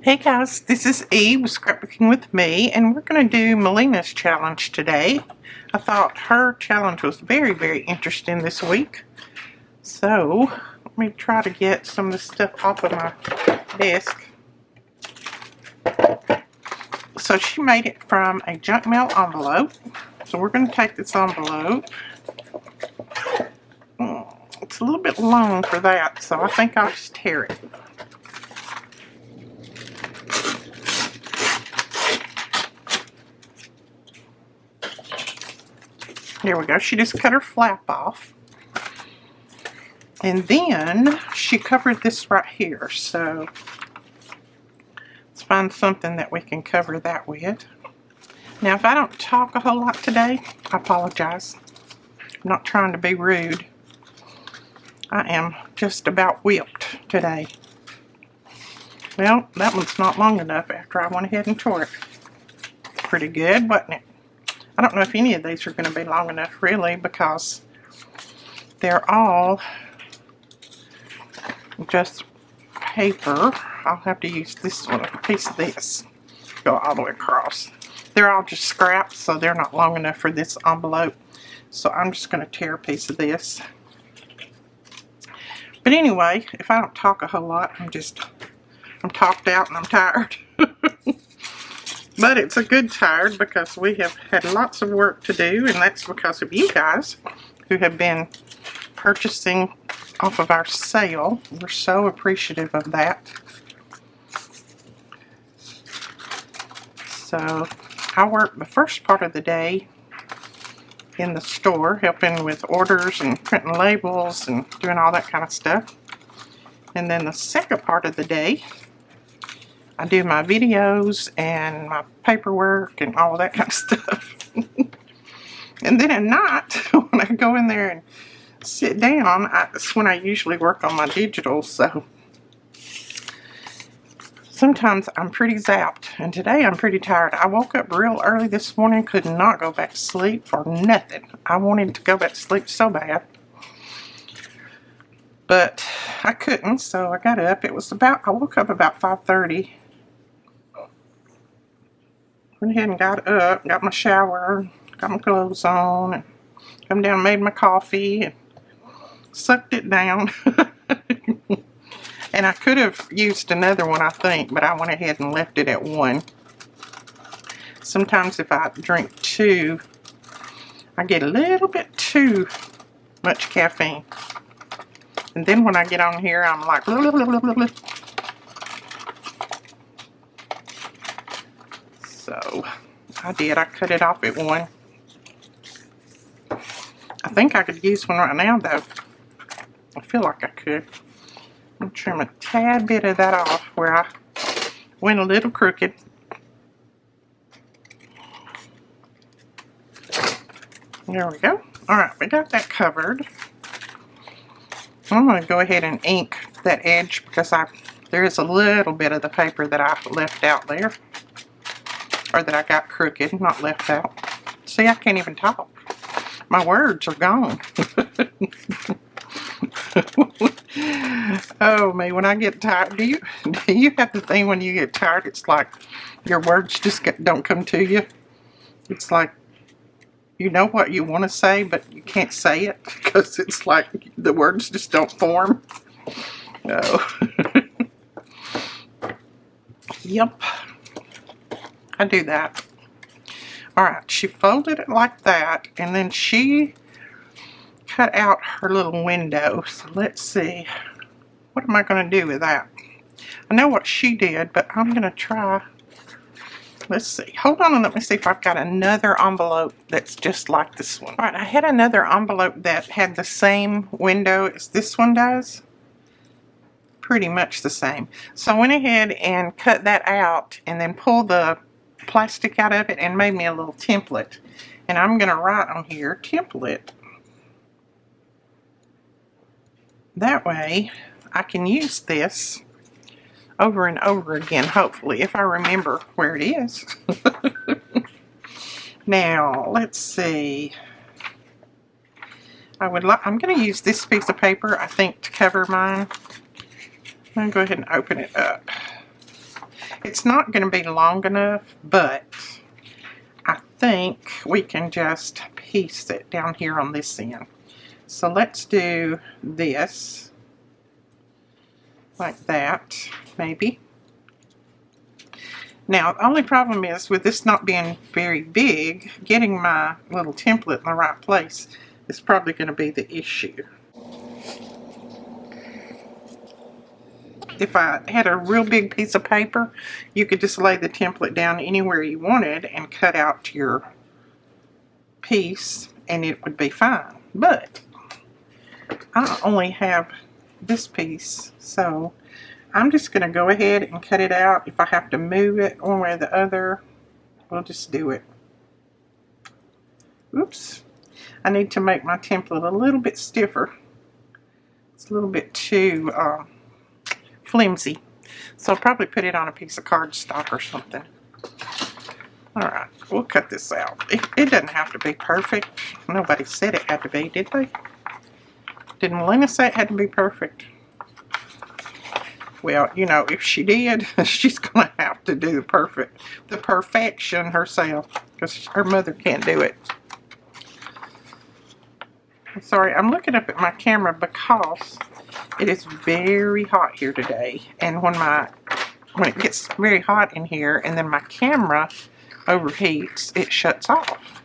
Hey guys, this is Eve with Scrapbooking with me, and we're going to do Melina's challenge today. I thought her challenge was very interesting this week. So, let me try to get some of the stuff off of my desk. So she made it from a junk mail envelope. So we're going to take this envelope. It's a little bit long for that, so I think I'll just tear it. There we go. She just cut her flap off. And then she covered this right here. So let's find something that we can cover that with. Now, if I don't talk a whole lot today, I apologize. I'm not trying to be rude. I am just about whipped today. Well, that one's not long enough after I went ahead and tore it. Pretty good, wasn't it? I don't know if any of these are going to be long enough, really, because they're all just paper. I'll have to use this one, a piece of this, go all the way across. They're all just scraps, so they're not long enough for this envelope. So I'm just going to tear a piece of this. But anyway, if I don't talk a whole lot, I'm talked out and I'm tired. But it's a good tired because we have had lots of work to do, and that's because of you guys who have been purchasing off of our sale. We're so appreciative of that. So I work the first part of the day in the store helping with orders and printing labels and doing all that kind of stuff. And then the second part of the day I do my videos and my paperwork and all that kind of stuff. And then at night, when I go in there and sit down, that's when I usually work on my digital. So sometimes I'm pretty zapped, and today I'm pretty tired. I woke up real early this morning, could not go back to sleep for nothing. I wanted to go back to sleep so bad, but I couldn't, so I got up. I woke up about 5:30. Went ahead and got up, got my shower, got my clothes on, and come down and made my coffee and sucked it down. And I could have used another one, I think, but I went ahead and left it at 1. Sometimes if I drink 2, I get a little bit too much caffeine. And then when I get on here, I'm like, blah, blah, blah, blah, blah. So I cut it off at 1. I think I could use one right now, though. I feel like I could. I'm going to trim a tad bit of that off where I went a little crooked. There we go. Alright, we got that covered. I'm going to go ahead and ink that edge because there is a little bit of the paper that I left out there. Or that I got crooked, not left out. See, I can't even talk. My words are gone. Oh, me, when I get tired, do you have the thing when you get tired, it's like your words just don't come to you? It's like you know what you want to say, but you can't say it because it's like the words just don't form. Oh. Yep. I do that. Alright, she folded it like that, and then she cut out her little window. So let's see. What am I going to do with that? I know what she did, but I'm going to try. Let's see. Hold on and let me see if I've got another envelope that's just like this one. Alright, I had another envelope that had the same window as this one does. Pretty much the same. So I went ahead and cut that out and then pulled the plastic out of it and made me a little template. And I'm going to write on here, template. That way I can use this over and over again, hopefully, if I remember where it is. Now, let's see. I'm going to use this piece of paper, I think, to cover mine. I'm going to go ahead and open it up. It's not going to be long enough, but I think we can just piece it down here on this end. So let's do this like that, maybe. Now, the only problem is with this not being very big, getting my little template in the right place is probably going to be the issue. If I had a real big piece of paper, you could just lay the template down anywhere you wanted and cut out your piece and it would be fine. But I only have this piece, so I'm just going to go ahead and cut it out. If I have to move it one way or the other, we'll just do it. Oops. I need to make my template a little bit stiffer. It's a little bit too flimsy. So I'll probably put it on a piece of cardstock or something. Alright, we'll cut this out. It doesn't have to be perfect. Nobody said it had to be, did they? Did Melina say it had to be perfect? Well, you know, if she did, she's going to have to do the perfection herself, because her mother can't do it. I'm sorry, I'm looking up at my camera because it is very hot here today, and when it gets very hot in here and then my camera overheats, it shuts off.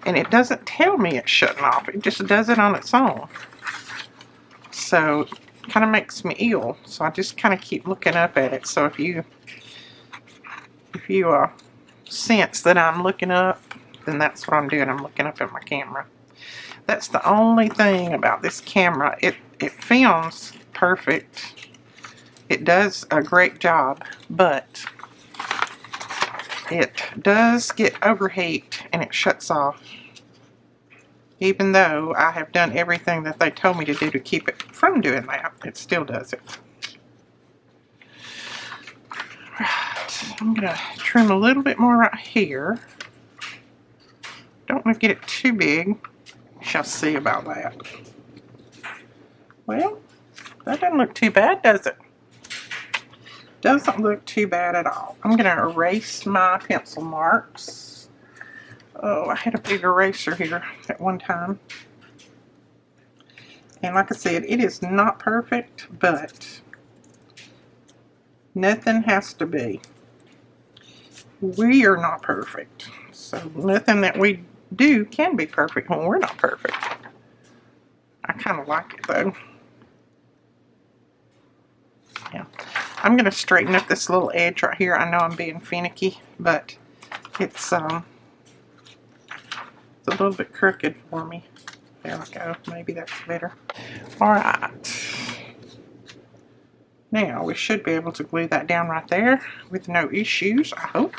And it doesn't tell me it's shutting off, it just does it on its own. So kind of makes me ill, so I just kind of keep looking up at it. So if you sense that I'm looking up, then that's what I'm doing. I'm looking up at my camera. That's the only thing about this camera. It films perfect. It does a great job, but it does get overheat and it shuts off. Even though I have done everything that they told me to do to keep it from doing that, it still does it. Right, I'm going to trim a little bit more right here. Don't want to get it too big. Shall see about that. Well, that doesn't look too bad, does it? Doesn't look too bad at all. I'm going to erase my pencil marks. Oh, I had a big eraser here at one time. And like I said, it is not perfect, but nothing has to be. We are not perfect. So nothing that we do can be perfect when we're not perfect. I kind of like it though. Yeah. I'm going to straighten up this little edge right here. I know I'm being finicky, but it's a little bit crooked for me. There we go. Maybe that's better. Alright. Now, we should be able to glue that down right there with no issues, I hope.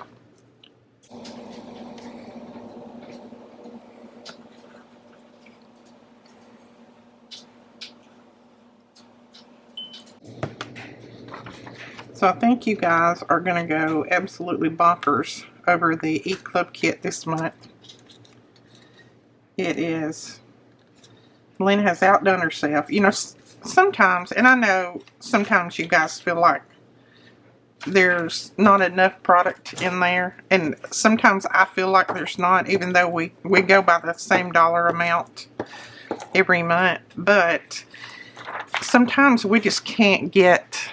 So I think you guys are going to go absolutely bonkers over the Eat Club kit this month. It is, Melina has outdone herself. You know, sometimes, and I know sometimes you guys feel like there's not enough product in there, and sometimes I feel like there's not, even though we go by the same dollar amount every month. But sometimes we just can't get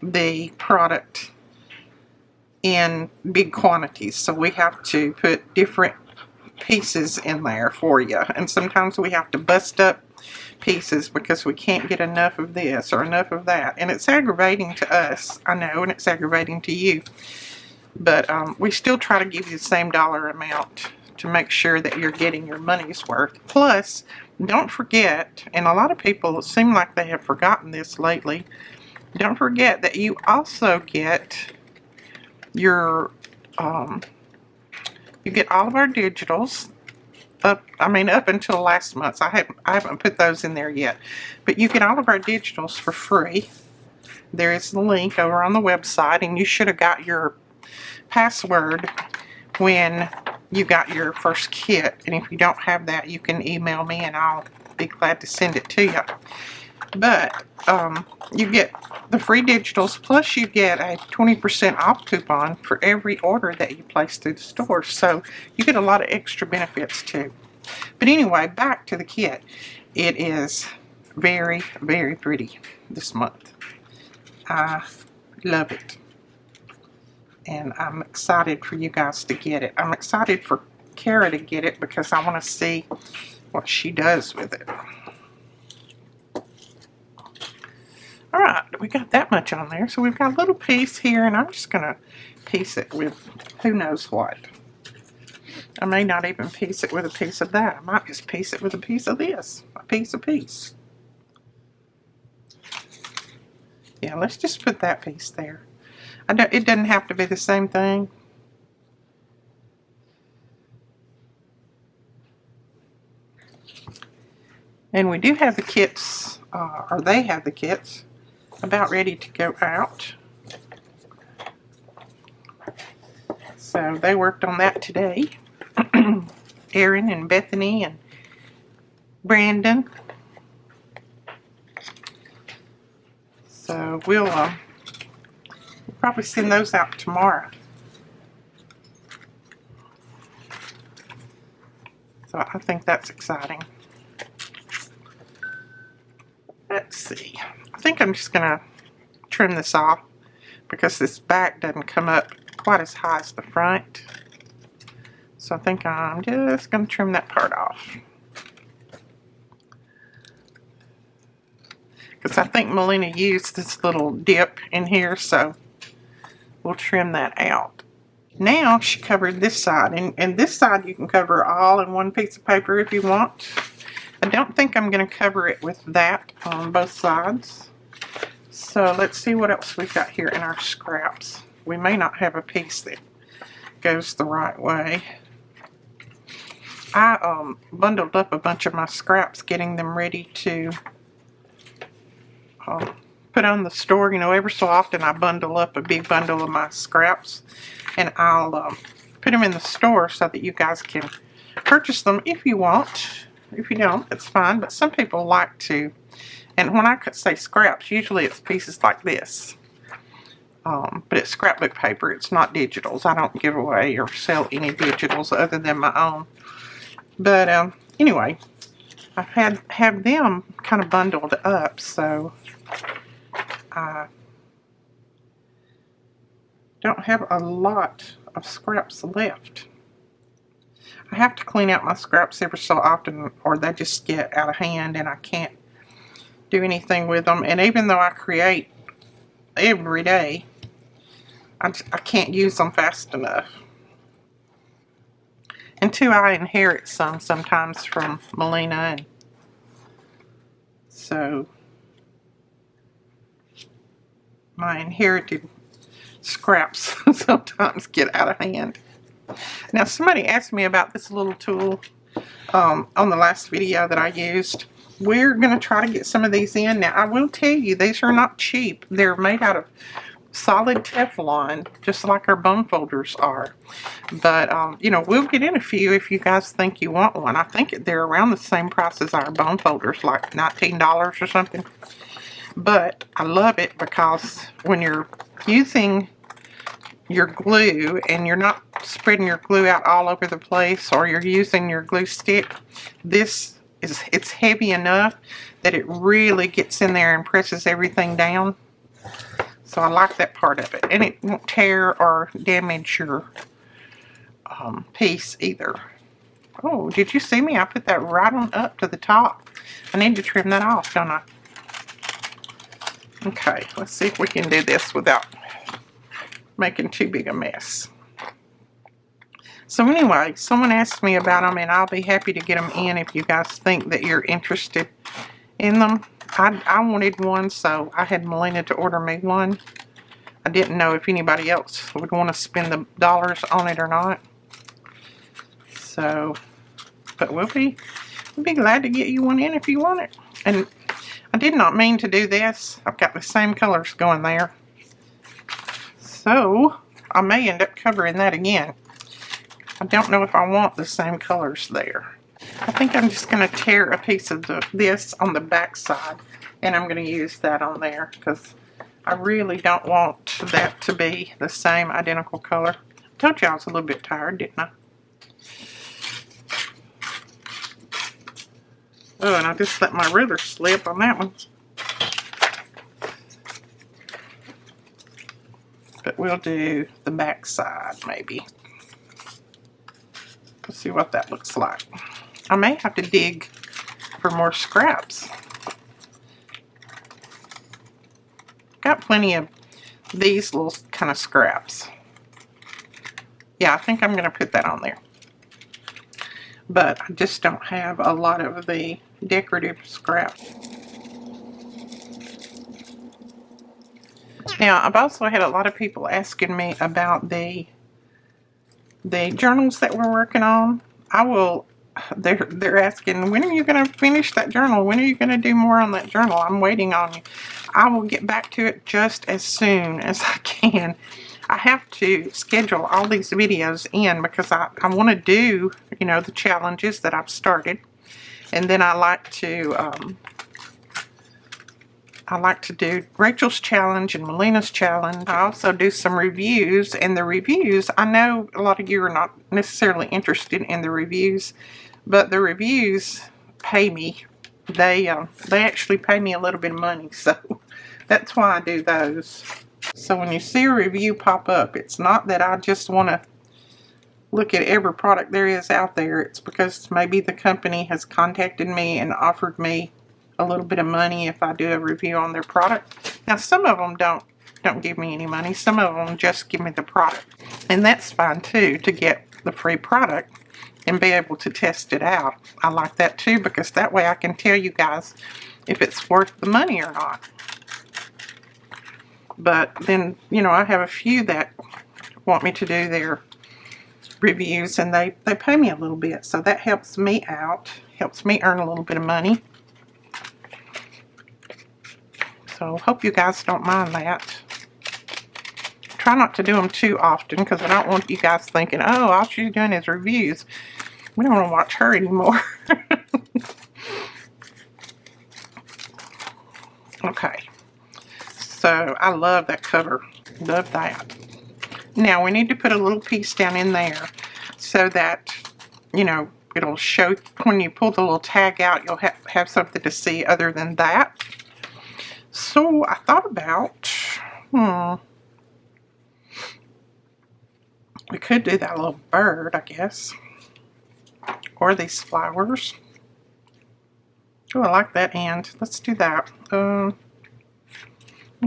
the product in big quantities, so we have to put different pieces in there for you, and sometimes we have to bust up pieces because we can't get enough of this or enough of that, and it's aggravating to us, I know, and it's aggravating to you, but we still try to give you the same dollar amount to make sure that you're getting your money's worth. Plus, don't forget, and a lot of people seem like they have forgotten this lately, don't forget that you also get your you get all of our digitals up until last month. I haven't put those in there yet, but you get all of our digitals for free. There is the link over on the website, and you should have got your password when you got your first kit, and if you don't have that, you can email me and I'll be glad to send it to you. But you get the free digitals, plus you get a 20% off coupon for every order that you place through the store. So you get a lot of extra benefits too. But anyway, back to the kit. It is very, very pretty this month. I love it. And I'm excited for you guys to get it. I'm excited for Kara to get it because I want to see what she does with it. Alright, we got that much on there. So we've got a little piece here, and I'm just going to piece it with who knows what. I may not even piece it with a piece of that. I might just piece it with a piece of this. A piece. Yeah, let's just put that piece there. It doesn't have to be the same thing. And we do have the kits, or they have the kits, about ready to go out. So they worked on that today. Erin and Bethany and Brandon. So we'll probably send those out tomorrow. So I think that's exciting. Let's see. I think I'm just going to trim this off because this back doesn't come up quite as high as the front. So I think I'm just going to trim that part off. Because I think Melina used this little dip in here, so we'll trim that out. Now she covered this side, and this side you can cover all in one piece of paper if you want. I don't think I'm going to cover it with that on both sides. So let's see what else we've got here in our scraps. We may not have a piece that goes the right way. I bundled up a bunch of my scraps, getting them ready to put on the store. You know, every so often I bundle up a big bundle of my scraps, and I'll put them in the store so that you guys can purchase them if you want. If you don't, it's fine, but some people like to. And when I say scraps, usually it's pieces like this. But it's scrapbook paper. It's not digitals. I don't give away or sell any digitals other than my own. But anyway, I have them kind of bundled up, so I don't have a lot of scraps left. I have to clean out my scraps every so often, or they just get out of hand and I can't do anything with them. And even though I create every day, I can't use them fast enough. And two, I inherit some sometimes from Melina, and so my inherited scraps sometimes get out of hand. Now somebody asked me about this little tool on the last video that I used. We're going to try to get some of these in. Now I will tell you, these are not cheap. They're made out of solid Teflon, just like our bone folders are. But you know, we'll get in a few if you guys think you want one. I think they're around the same price as our bone folders, like $19 or something. But I love it because when you're using your glue and you're not spreading your glue out all over the place, or you're using your glue stick, it's heavy enough that it really gets in there and presses everything down. So I like that part of it, and it won't tear or damage your piece either. Oh, did you see me? I put that right on up to the top. I need to trim that off, don't I? Okay, let's see if we can do this without making too big a mess. So anyway, someone asked me about them, and I'll be happy to get them in if you guys think that you're interested in them. I wanted one, so I had Melina to order me one. I didn't know if anybody else would want to spend the dollars on it or not. So, but we'll be glad to get you one in if you want it. And I did not mean to do this. I've got the same colors going there. So, I may end up covering that again. I don't know if I want the same colors there. I think I'm just going to tear a piece of this on the back side And I'm going to use that on there because I really don't want that to be the same identical color. I told you I was a little bit tired, didn't I? Oh, and I just let my ruler slip on that one. But we'll do the back side maybe. Let's see what that looks like. I may have to dig for more scraps. Got plenty of these little kind of scraps. Yeah, I think I'm going to put that on there. But I just don't have a lot of the decorative scraps. Now, I've also had a lot of people asking me about the journals that we're working on. They're asking, when are you going to finish that journal? When are you going to do more on that journal? I'm waiting on you. I will get back to it just as soon as I can. I have to schedule all these videos in because I want to do, you know, the challenges that I've started. And then I like to do Rachel's challenge and Melina's challenge. I also do some reviews, and the reviews, I know a lot of you are not necessarily interested in the reviews, but the reviews pay me. They actually pay me a little bit of money, so that's why I do those. So when you see a review pop up, it's not that I just want to look at every product there is out there. It's because maybe the company has contacted me and offered me a little bit of money if I do a review on their product. Now, some of them don't give me any money. Some of them just give me the product. And that's fine too, to get the free product and be able to test it out. I like that too, because that way I can tell you guys if it's worth the money or not. But then, you know, I have a few that want me to do their reviews, and they pay me a little bit. So that helps me out, helps me earn a little bit of money. So hope you guys don't mind that. Try not to do them too often because I don't want you guys thinking, oh, all she's doing is reviews. We don't want to watch her anymore. Okay. So I love that cover. Love that. Now we need to put a little piece down in there so that, you know, it'll show when you pull the little tag out, you'll have something to see other than that. So I thought about, we could do that little bird, I guess, or these flowers. Oh, I like that end. Let's do that. And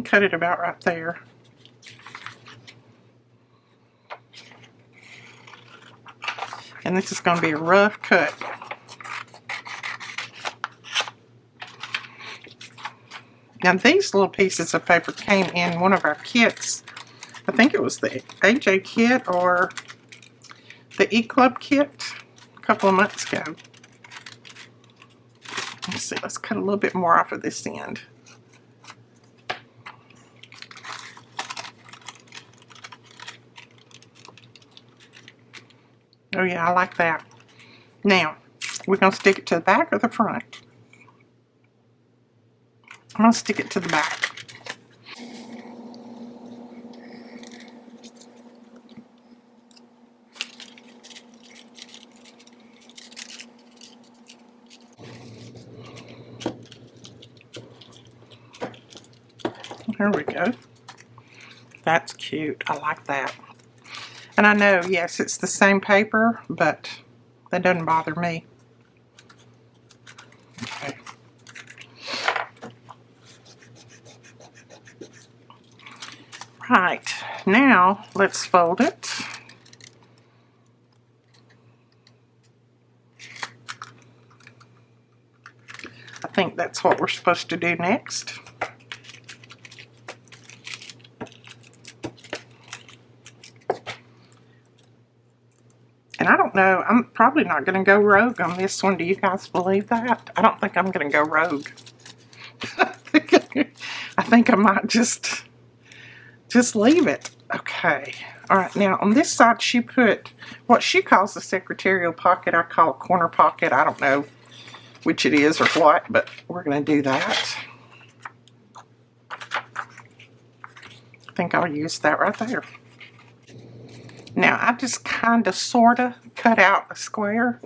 cut it about right there. And this is going to be a rough cut. Now these little pieces of paper came in one of our kits. I think it was the AJ kit or the E-Club kit a couple of months ago. Let's see, let's cut a little bit more off of this end. Oh yeah, I like that. Now, we're going to stick it to the back or the front? I'm going to stick it to the back. There we go. That's cute. I like that. And I know, yes, it's the same paper, but that doesn't bother me. Okay. Right, now let's fold it. I think that's what we're supposed to do next. And I don't know, I'm probably not going to go rogue on this one. Do you guys believe that? I don't think I'm going to go rogue. I think I might just leave it. Okay. All right. Now, on this side, she put what she calls the secretarial pocket. I call it corner pocket. I don't know which it is or what, but we're going to do that. think I'll use that right there. Now, I just kind of, sort of cut out a square.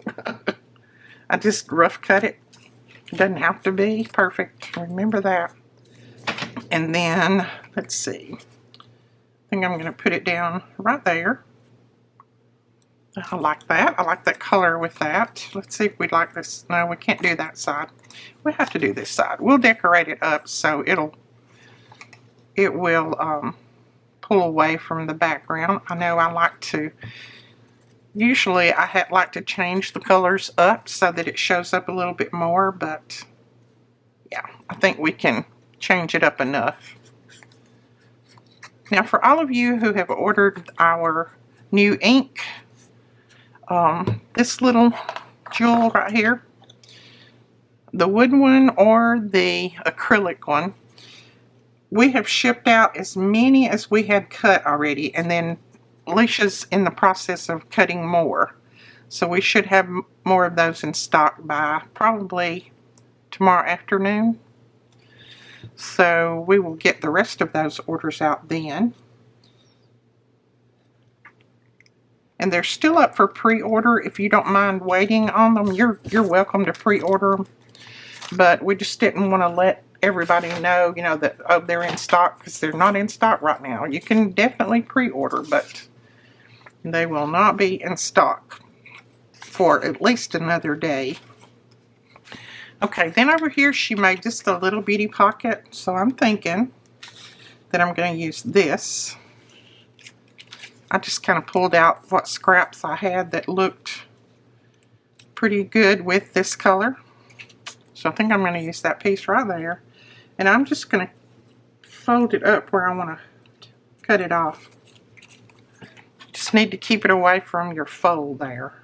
I just rough cut it. It doesn't have to be perfect. Remember that. And then, let's see. I think I'm going to put it down right there. I like that. I like that color with that. Let's see if we'd like this. No, we can't do that side. We have to do this side. We'll decorate it up so it will pull away from the background. I know I like to, usually I like to change the colors up so that it shows up a little bit more, but yeah, I think we can change it up enough. Now, for all of you who have ordered our new ink, this little jewel right here, the wood one or the acrylic one, we have shipped out as many as we had cut already, and then Alicia's in the process of cutting more. So we should have more of those in stock by probably tomorrow afternoon. So we will get the rest of those orders out then. And they're still up for pre-order. If you don't mind waiting on them, you're welcome to pre-order them. But we just didn't want to let everybody know, you know, that they're in stock, because they're not in stock right now. You can definitely pre-order, but they will not be in stock for at least another day. Okay, then over here she made just a little bitty pocket, so I'm thinking that I'm going to use this. I just kind of pulled out what scraps I had that looked pretty good with this color. So I think I'm going to use that piece right there. And I'm just going to fold it up where I want to cut it off. Just need to keep it away from your fold there.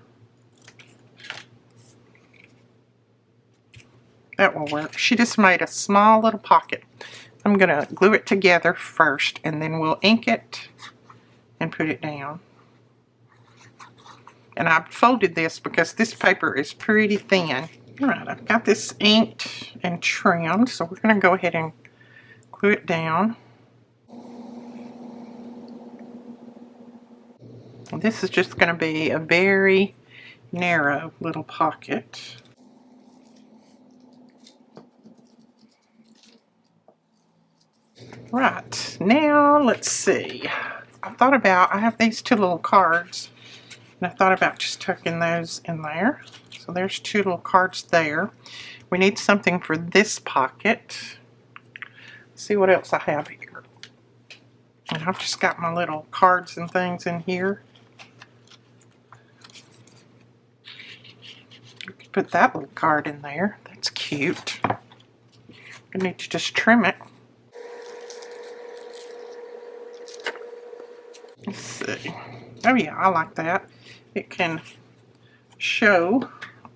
That will work. She just made a small little pocket. I'm going to glue it together first, and then we'll ink it and put it down. And I folded this because this paper is pretty thin. Alright, I've got this inked and trimmed, so we're going to go ahead and glue it down. This is just going to be a very narrow little pocket. Right, now let's see. I have these two little cards, and I thought about just tucking those in there. So there's two little cards there. We need something for this pocket. Let's see what else I have here. And I've just got my little cards and things in here. You could put that little card in there. That's cute. I need to just trim it. Let's see. Oh yeah, I like that. It can show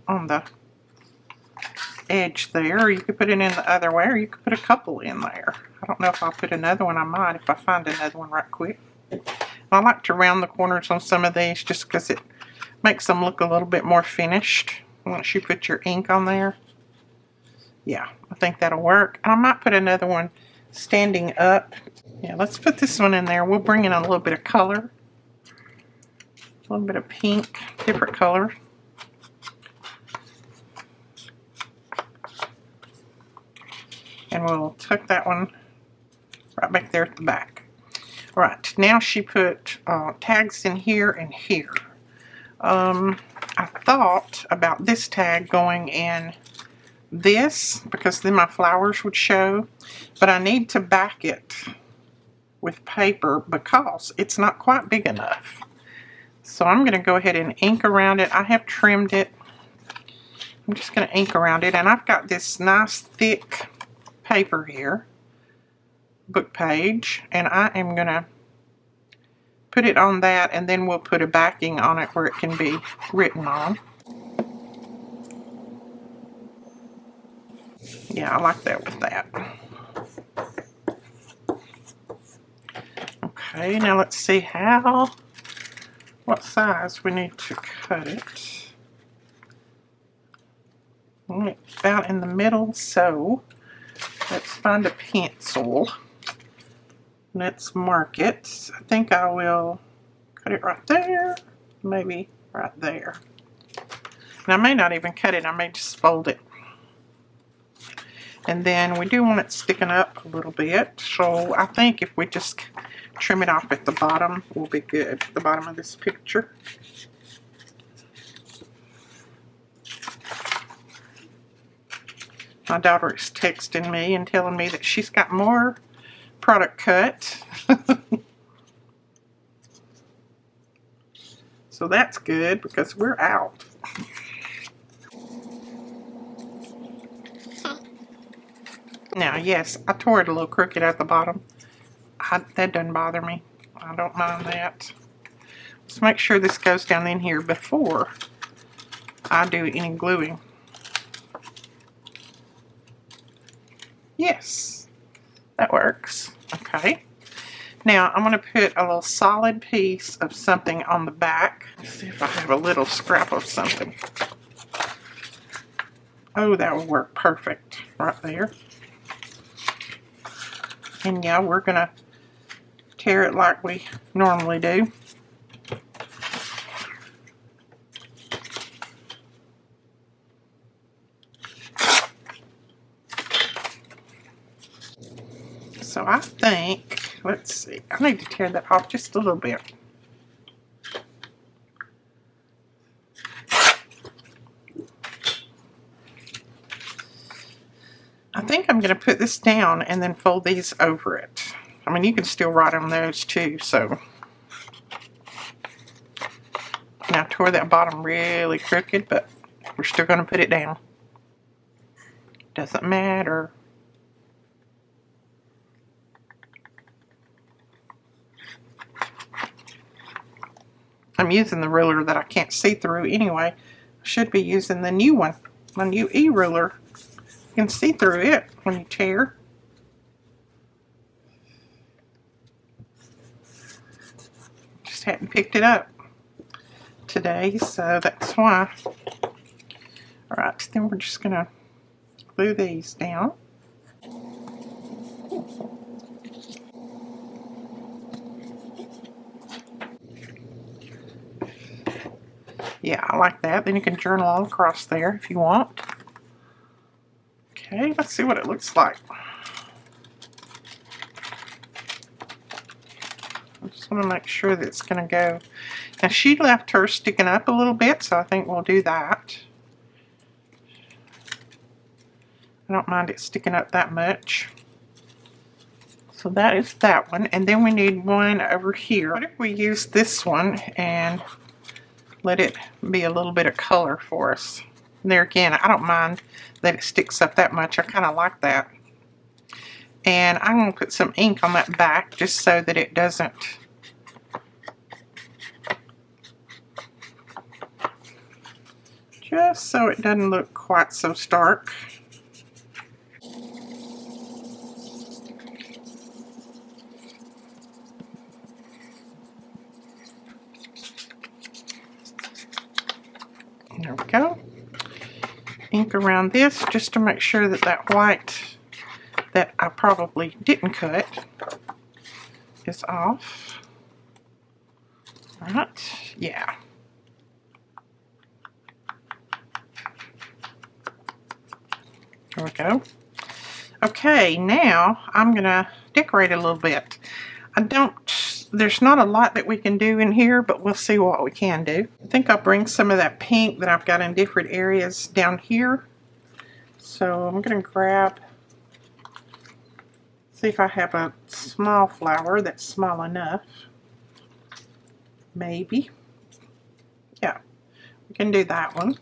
on the edge there, or you could put it in the other way, or you could put a couple in there. I don't know if I'll put another one. I might if I find another one right quick. I like to round the corners on some of these just because it makes them look a little bit more finished once you put your ink on there. Yeah, I think that'll work. I might put another one standing up. Yeah, let's put this one in there. We'll bring in a little bit of color. A little bit of pink, different color. And we'll tuck that one right back there at the back. All right, now she put tags in here and here. I thought about this tag going in this, because then my flowers would show, but I need to back it with paper because it's not quite big enough. So I'm going to go ahead and ink around it. I have trimmed it. I'm just going to ink around it, and I've got this nice thick paper here, book page, and I am going to put it on that, and then we'll put a backing on it where it can be written on. Yeah, I like that with that. Okay, now let's see what size we need to cut it. About in the middle, so let's find a pencil. Let's mark it. I think I will cut it right there, maybe right there. And I may not even cut it, I may just fold it. And then we do want it sticking up a little bit, so I think if we just trim it off at the bottom, we'll be good. The bottom of this picture. My daughter is texting me and telling me that she's got more product cut. So that's good because we're out. Now, yes, I tore it a little crooked at the bottom. That doesn't bother me. I don't mind that. Let's make sure this goes down in here before I do any gluing. Yes, that works. Okay. Now, I'm going to put a little solid piece of something on the back. Let's see if I have a little scrap of something. Oh, that will work perfect right there. And yeah, we're going to tear it like we normally do. So I think, let's see, I need to tear that off just a little bit. I think I'm going to put this down and then fold these over it. I mean, you can still write on those too, so. Now, I tore that bottom really crooked, but we're still going to put it down. Doesn't matter. I'm using the ruler that I can't see through anyway. I should be using the new one, my new e-ruler. You can see through it when you tear. Just hadn't picked it up today, so that's why. Alright, then we're just going to glue these down. Yeah, I like that. Then you can journal all across there if you want. Okay, let's see what it looks like. I just want to make sure that it's going to go. Now, she left hers sticking up a little bit, so I think we'll do that. I don't mind it sticking up that much. So that is that one. And then we need one over here. What if we use this one and let it be a little bit of color for us? And there again, I don't mind that it sticks up that much. I kind of like that. And I'm going to put some ink on that back just so that it doesn't look quite so stark. There we go. Ink around this just to make sure that that white that I probably didn't cut is off. Alright, yeah. There we go. Okay, now I'm going to decorate a little bit. There's not a lot that we can do in here, but we'll see what we can do. I think I'll bring some of that pink that I've got in different areas down here. So I'm going to grab, see if I have a small flower that's small enough. Maybe. Yeah, we can do that one.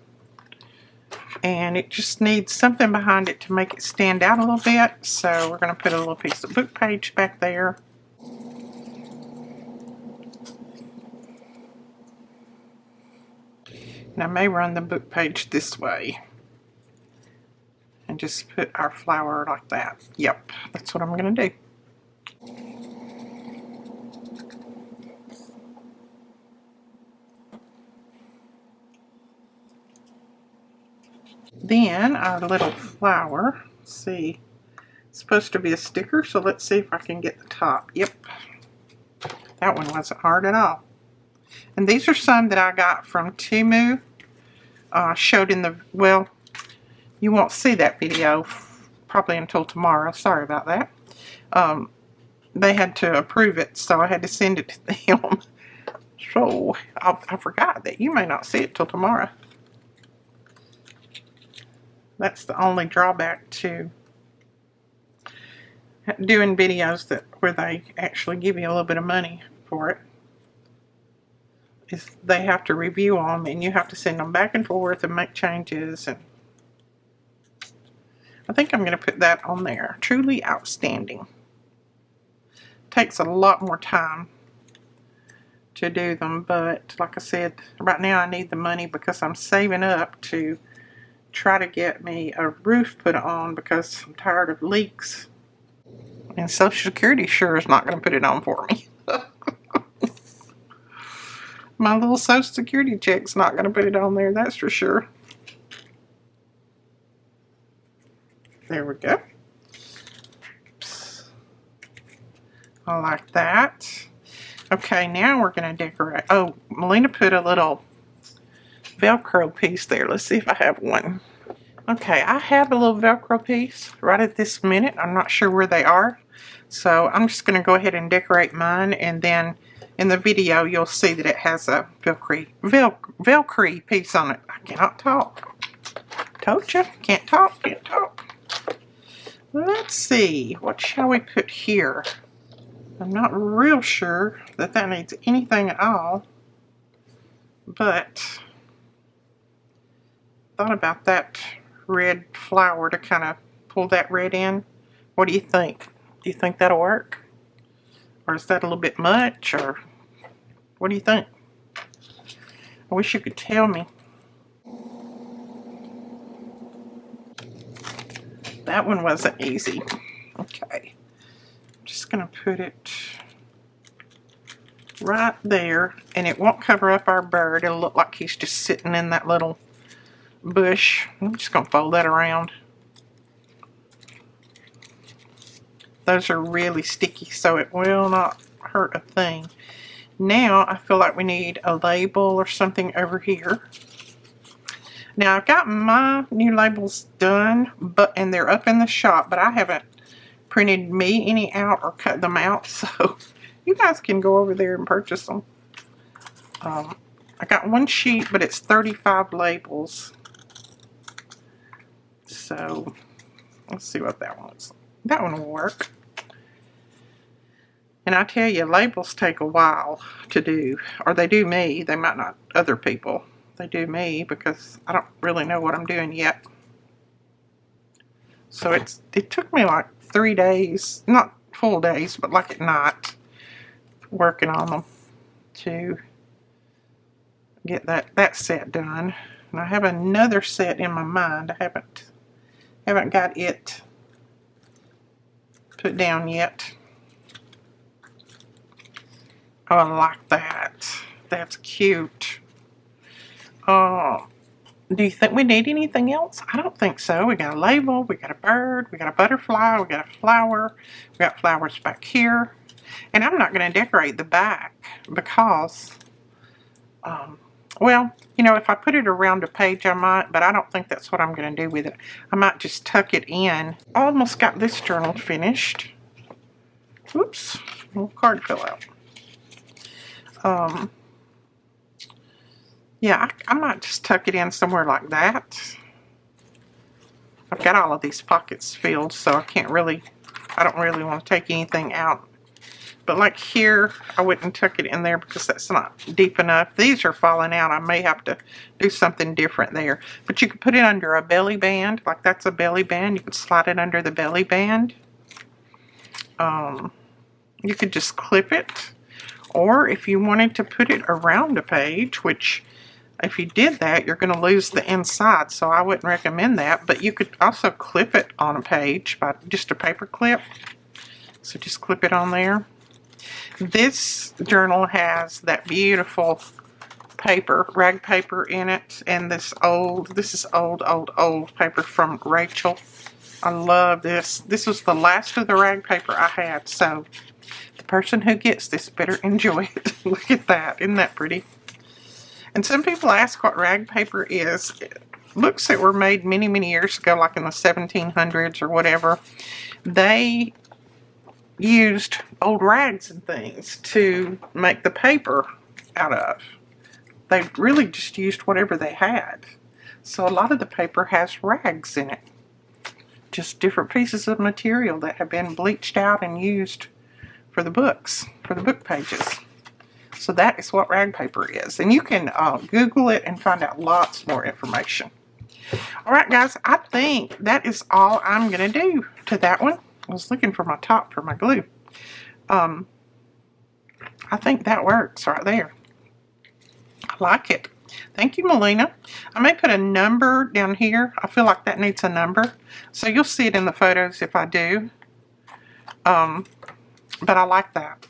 And it just needs something behind it to make it stand out a little bit. So we're going to put a little piece of book page back there. And I may run the book page this way and just put our flower like that. Yep, that's what I'm going to do. Then our little flower, let's see, It's supposed to be a sticker, so let's see if I can get the top. Yep. That one wasn't hard at all. And these are some that I got from Temu. Showed in the, well, you won't see that video probably until tomorrow. Sorry about that. They had to approve it, so I had to send it to them. So I forgot that you may not see it till tomorrow. That's the only drawback to doing videos where they actually give you a little bit of money for it. Is they have to review them, and you have to send them back and forth and make changes. And I think I'm going to put that on there. Truly outstanding. Takes a lot more time to do them, but like I said, right now I need the money because I'm saving up to try to get me a roof put on because I'm tired of leaks. And Social Security sure is not going to put it on for me. My little Social Security check's not going to put it on there, that's for sure. There we go. Oops. I like that. Okay, now we're going to decorate. Oh, Melina put a little Velcro piece there. Let's see if I have one. Okay, I have a little Velcro piece right at this minute. I'm not sure where they are. So I'm just going to go ahead and decorate mine, and then in the video you'll see that it has a Velcro piece on it. I cannot talk. Told you, can't talk, can't talk. Let's see, what shall we put here? I'm not real sure that that needs anything at all, but thought about that red flower to kind of pull that red in. What do you think? Do you think that'll work? Or is that a little bit much? Or what do you think? I wish you could tell me. That one wasn't easy. Okay. I'm just going to put it right there, and it won't cover up our bird. It'll look like he's just sitting in that little bush. I'm just going to fold that around. Those are really sticky, so it will not hurt a thing. Now I feel like we need a label or something over here. Now I've got my new labels done, and they're up in the shop, but I haven't printed me any out or cut them out, so you guys can go over there and purchase them. I got one sheet, but it's 35 labels. So let's see what that one's. That one will work. And I tell you, labels take a while to do, or they do me. They might not other people. They do me because I don't really know what I'm doing yet. So it took me like 3 days, not full days, but like at night, working on them to get that set done. And I have another set in my mind. I haven't got it put down yet. Oh, I like that. That's cute. Do you think we need anything else? I don't think so. We got a label, we got a bird, we got a butterfly, we got a flower, we got flowers back here. And I'm not going to decorate the back because, well, you know, if I put it around a page I might, but I don't think that's what I'm going to do with it. I might just tuck it in. Almost got this journal finished. Oops, little card fell out. Yeah, I might just tuck it in somewhere like that. I've got all of these pockets filled, so I don't really want to take anything out. But like here, I wouldn't tuck it in there because that's not deep enough. These are falling out. I may have to do something different there. But you could put it under a belly band, like that's a belly band. You could slide it under the belly band. You could just clip it. Or if you wanted to put it around a page, which if you did that, you're going to lose the inside, so I wouldn't recommend that. But you could also clip it on a page by just a paper clip. So just clip it on there. This journal has that beautiful paper, rag paper in it, and this is old paper from Rachel. I love this. This was the last of the rag paper I had, so the person who gets this better enjoy it. Look at that. Isn't that pretty? And some people ask what rag paper is. Books that were made many, many years ago, like in the 1700s or whatever, they used old rags and things to make the paper out of. They really just used whatever they had. So a lot of the paper has rags in it. Just different pieces of material that have been bleached out and used for the books, for the book pages. So that is what rag paper is. And you can Google it and find out lots more information. Alright guys, I think that is all I'm going to do to that one. I was looking for my top for my glue. I think that works right there. I like it. Thank you, Melina. I may put a number down here. I feel like that needs a number. So you'll see it in the photos if I do. But I like that.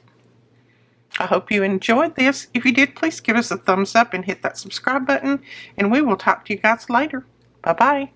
I hope you enjoyed this. If you did, please give us a thumbs up and hit that subscribe button. And we will talk to you guys later. Bye-bye.